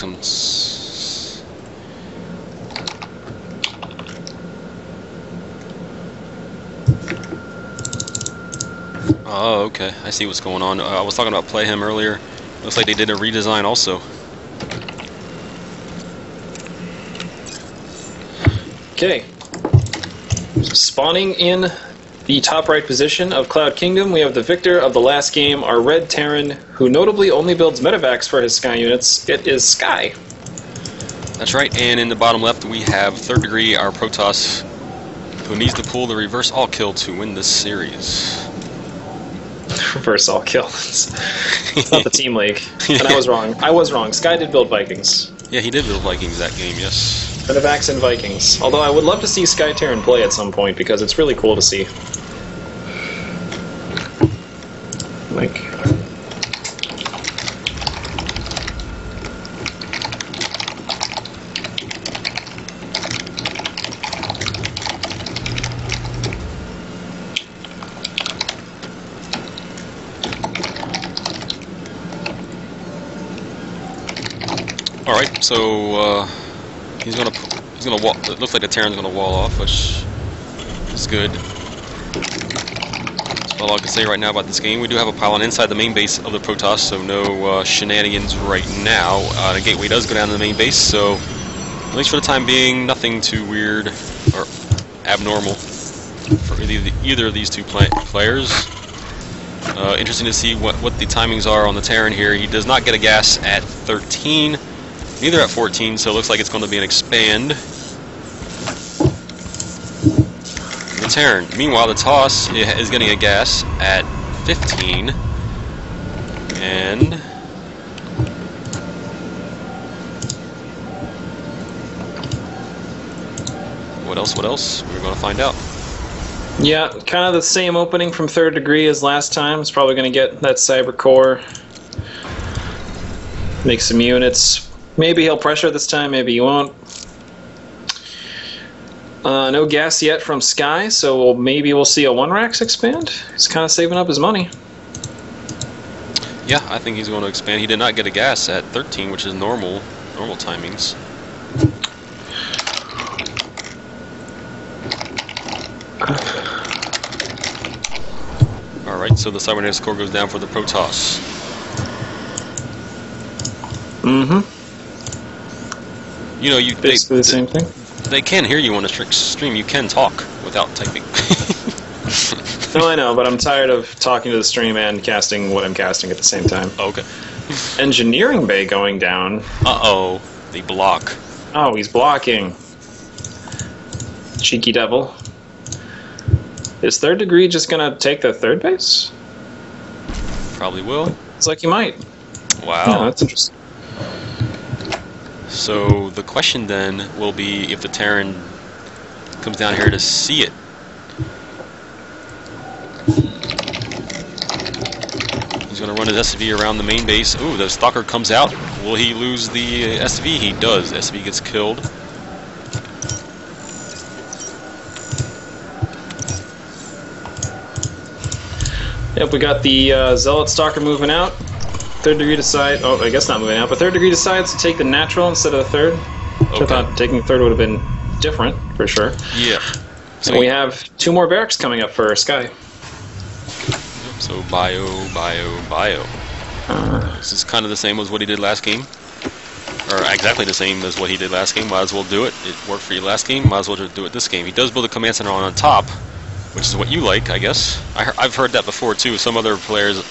some... Oh, okay. I see what's going on. I was talking about Play Him earlier. Looks like they did a redesign also. Okay. Spawning in the top right position of Cloud Kingdom, we have the victor of the last game, our Red Terran, who notably only builds medevacs for his Sky units. It is Sky. That's right, and in the bottom left we have ThirdDegree, our Protoss, who needs to pull the reverse all kill to win this series. Reverse all kill. It's not the team league. And I was wrong. I was wrong. Sky did build Vikings. Yeah, he did build Vikings that game, yes. Medevacs and Vikings. Although I would love to see Sky Terran play at some point because it's really cool to see. Like... All right, so he's gonna wall. It looks like the Terran's gonna wall off, which is good. That's all I can say right now about this game. We do have a pylon inside the main base of the Protoss, so no shenanigans right now. The gateway does go down to the main base, so at least for the time being, nothing too weird or abnormal for either of these two players. Interesting to see what the timings are on the Terran here. He does not get a gas at 13. Neither at 14, so it looks like it's going to be an expand. The Terran. Meanwhile, the Toss is getting a gas at 15. And... what else? What else? We're going to find out. Yeah, kind of the same opening from ThirdDegree as last time. It's probably going to get that Cyber Core. Make some units. Maybe he'll pressure this time, maybe he won't. No gas yet from Sky, so maybe we'll see a 1-Rax expand. He's kind of saving up his money. Yeah, I think he's going to expand. He did not get a gas at 13, which is normal timings. Alright, so the Cybernetics core goes down for the Protoss. Mm-hmm. You know, basically the same thing. They can hear you on the stream. You can talk without typing. No, I know, but I'm tired of talking to the stream and casting what I'm casting at the same time. Okay. Engineering Bay going down. Uh-oh. They block. Oh, he's blocking. Cheeky devil. Is ThirdDegree just gonna take the third base? Probably will. It's like he might. Wow. Yeah, that's interesting. So the question then will be if the Terran comes down here to see it. He's going to run his SV around the main base. Ooh, the Stalker comes out. Will he lose the SV? He does. SV gets killed. Yep, we got the Zealot Stalker moving out. ThirdDegree decides, oh, I guess not moving out, but ThirdDegree decides to take the natural instead of the third. Okay. I thought taking the third would have been different, for sure. Yeah. So we have 2 more barracks coming up for Sky. So bio. This is kind of the same as what he did last game. Or exactly the same as what he did last game. Might as well do it. It worked for you last game. Might as well just do it this game. He does build a command center on top, which is what you like, I guess. I've heard that before, too. Some other players...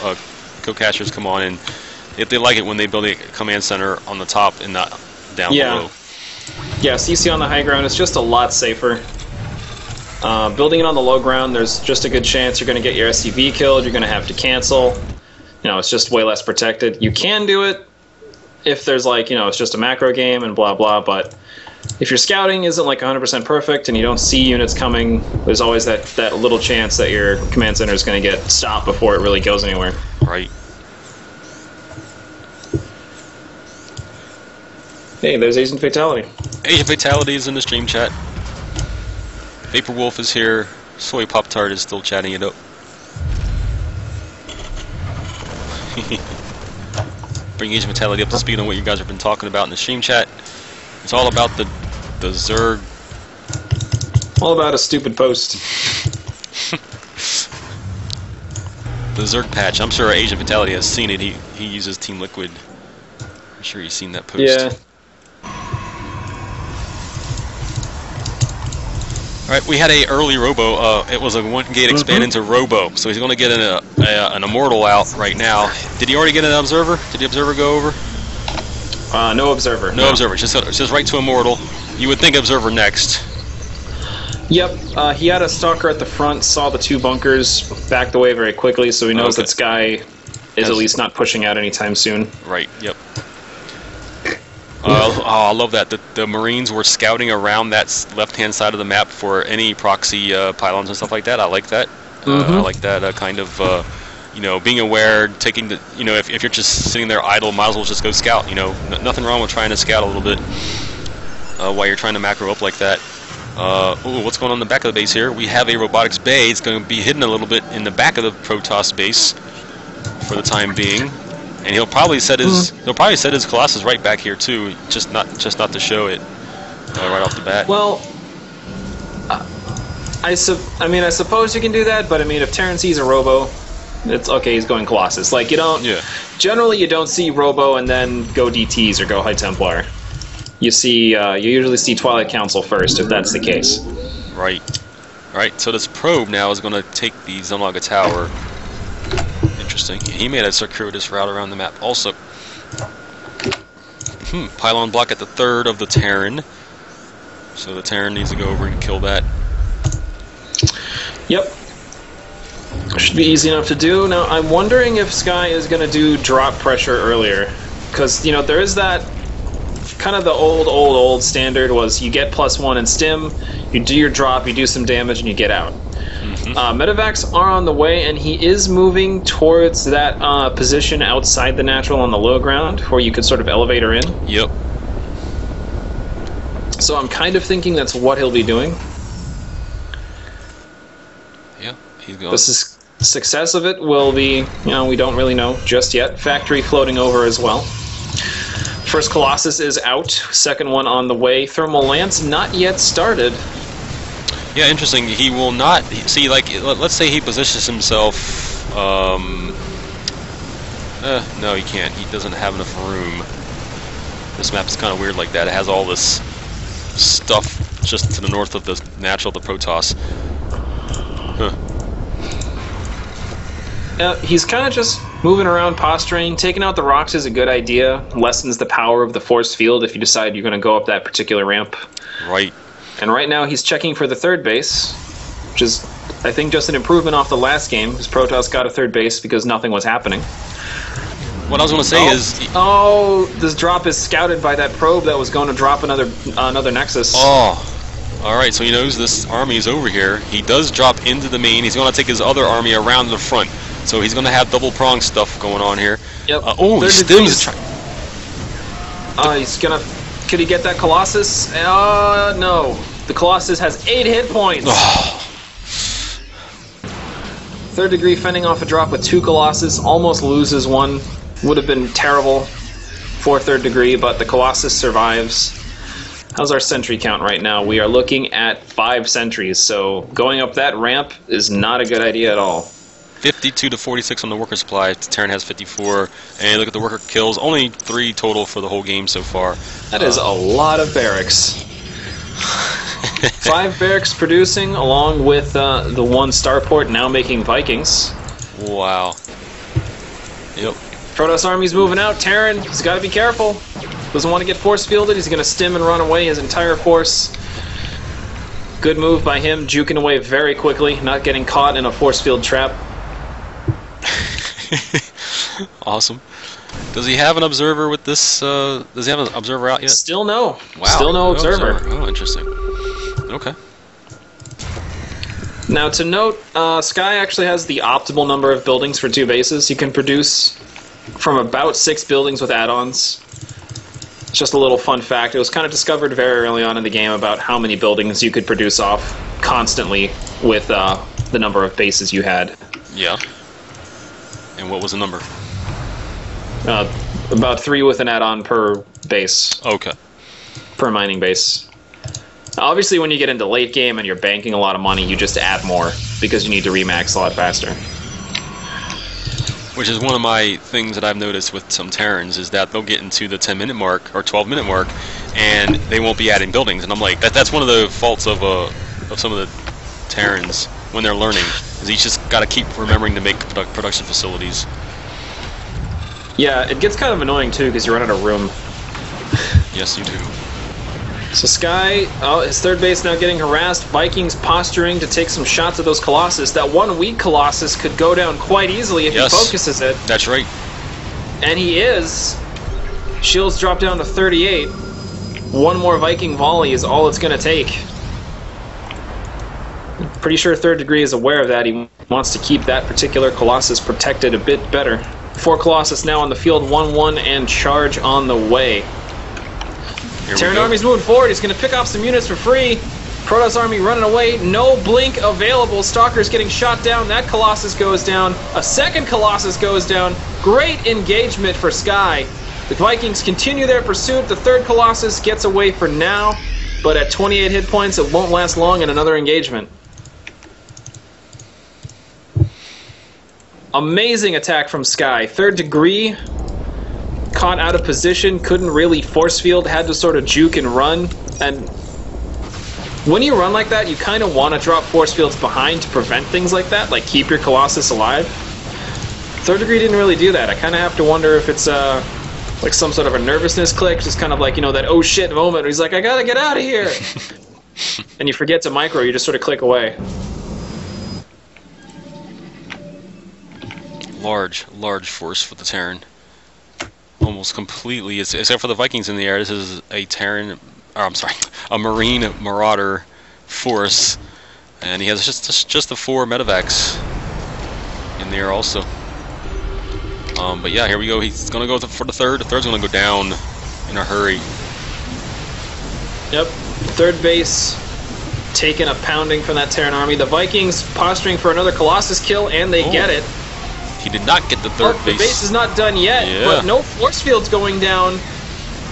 co-casters come on, and if they like it when they build a command center on the top and not down below. Yeah, CC on the high ground is just a lot safer. Building it on the low ground, there's just a good chance you're going to get your SCV killed, you're going to have to cancel. You know, it's just way less protected. You can do it if there's like, you know, it's just a macro game and blah blah, but if your scouting isn't like 100% perfect and you don't see units coming, there's always that little chance that your command center is going to get stopped before it really goes anywhere. Right. Hey, there's Asian Fatality. Asian Fatality is in the stream chat. Vapor Wolf is here. Soy Pop Tart is still chatting it up. bring Asian Mentality up to speed on what you guys have been talking about in the stream chat. It's all about the Zerg. All about a stupid post. The Zerg patch. I'm sure Asian Mentality has seen it. He uses Team Liquid. I'm sure he's seen that post. Yeah. Alright, we had a early Robo. It was a 1-gate expand into Robo, so he's going to get an Immortal out right now. Did he already get an Observer? Did the Observer go over? No Observer. No Observer, just right to Immortal. You would think Observer next. Yep, he had a Stalker at the front, saw the 2 bunkers, backed away very quickly, so he knows that Sky is at least not pushing out anytime soon. Right, yep. I love that. The Marines were scouting around that left-hand side of the map for any proxy pylons and stuff like that. I like that. I like that kind of, you know, being aware, taking the, you know, if you're just sitting there idle, might as well just go scout, you know. Nothing wrong with trying to scout a little bit while you're trying to macro up like that. Ooh, what's going on in the back of the base here? We have a robotics bay. It's going to be hidden a little bit in the back of the Protoss base for the time being. And he'll probably set his Colossus right back here too, just not to show it right off the bat. Well, I suppose you can do that, but I mean, if Terran sees a Robo, it's okay. He's going Colossus. Like you don't. Yeah. Generally, you don't see Robo and then go DTs or go High Templar. You see, you usually see Twilight Council first, if that's the case. Right. All right. So this probe now is going to take the Zunlaga Tower. Interesting. He made a circuitous route around the map also. Pylon block at the 3rd of the Terran. So the Terran needs to go over and kill that. Yep. Should be easy enough to do. Now, I'm wondering if Sky is going to do drop pressure earlier. Because, you know, there is that kind of the old standard was you get +1 in stim, you do your drop, you do some damage, and you get out. Medevacs are on the way, and he is moving towards that position outside the natural on the low ground, where you could sort of elevate her in. Yep. So I'm kind of thinking that's what he'll be doing. Yeah, he's going. The success of it will be, you know, we don't really know just yet. Factory floating over as well. First Colossus is out, second one on the way. Thermal Lance not yet started. Yeah, interesting. He will not see. Like, let's say he positions himself. No, he can't. He doesn't have enough room. This map is kind of weird like that. It has all this stuff just to the north of the natural, the Protoss. He's kind of just moving around, posturing. Taking out the rocks is a good idea. Lessens the power of the force field if you decide you're going to go up that particular ramp. Right. And right now he's checking for the 3rd base, which is, I think, just an improvement off the last game, because Protoss got a 3rd base because nothing was happening. What I was going to say is... Oh, this drop is scouted by that probe that was going to drop another Nexus. Oh, alright, so he knows this army is over here. He does drop into the main. He's going to take his other army around the front. So he's going to have double prong stuff going on here. Yep. Oh, he stims. He's going to... Could he get that Colossus? No. The Colossus has 8 hit points. Oh. 3rd Degree fending off a drop with 2 Colossus. Almost loses one. Would have been terrible for 3rd Degree, but the Colossus survives. How's our sentry count right now? We are looking at 5 sentries, so going up that ramp is not a good idea at all. 52 to 46 on the worker supply. Terran has 54. And look at the worker kills. Only 3 total for the whole game so far. That is a lot of barracks. 5 barracks producing, along with the 1 starport now making Vikings. Wow. Yep. Protoss army's moving out. Terran, he's got to be careful. Doesn't want to get force fielded. He's going to stim and run away his entire force. Good move by him, juking away very quickly, not getting caught in a force field trap. Awesome. Does he have an observer with this? Does he have an observer out yet? Still no. Wow. Still no observer. Oh, interesting. Okay. Now to note, Sky actually has the optimal number of buildings for 2 bases. You can produce from about 6 buildings with add-ons. It's just a little fun fact. It was kind of discovered very early on in the game about how many buildings you could produce off constantly with the number of bases you had. Yeah. And what was the number? About 3 with an add-on per base. Okay. Per mining base. Obviously, when you get into late game and you're banking a lot of money, you just add more because you need to remax a lot faster. Which is one of my things that I've noticed with some Terrans is that they'll get into the 10-minute mark or 12-minute mark, and they won't be adding buildings. And I'm like, that's one of the faults of some of the Terrans when they're learning. Is you just got to keep remembering to make production facilities. Yeah, it gets kind of annoying too because you run out of room. Yes, you do. So Sky, his third base now getting harassed. Vikings posturing to take some shots at those Colossus. That one weak Colossus could go down quite easily if he focuses it. That's right. And he is. Shields drop down to 38. One more Viking volley is all it's going to take. Pretty sure Third Degree is aware of that. He wants to keep that particular Colossus protected a bit better. 4 Colossus now on the field, 1-1, and charge on the way. Terran Army's moving forward. He's going to pick off some units for free. Protoss Army running away. No blink available. Stalker's getting shot down. That Colossus goes down. A second Colossus goes down. Great engagement for Sky. The Vikings continue their pursuit. The third Colossus gets away for now, but at 28 hit points, it won't last long in another engagement. Amazing attack from Sky. Third Degree caught out of position, couldn't really force field, had to sort of juke and run. And when you run like that, you kind of want to drop force fields behind to prevent things like that, like keep your Colossus alive. Third Degree didn't really do that. I kind of have to wonder if it's like some sort of a nervousness click, just kind of like, you know, that oh shit moment where he's like, I gotta get out of here. And you forget to micro, you just sort of click away. Large force for the Terran. Almost completely, except for the Vikings in the air. This is a Terran, or I'm sorry, a Marine Marauder force, and he has just the 4 medevacs in the air also. But yeah, here we go. He's gonna go for the third. The third's gonna go down in a hurry. Yep, third base taking a pounding from that Terran army. The Vikings posturing for another Colossus kill, and they get it. He did not get the third base. The base is not done yet, but no force fields going down.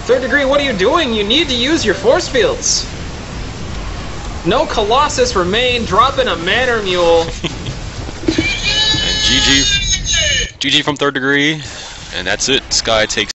Third Degree, what are you doing? You need to use your force fields. No Colossus remain, dropping a Manor Mule. And GG from Third Degree, and that's it. Sky takes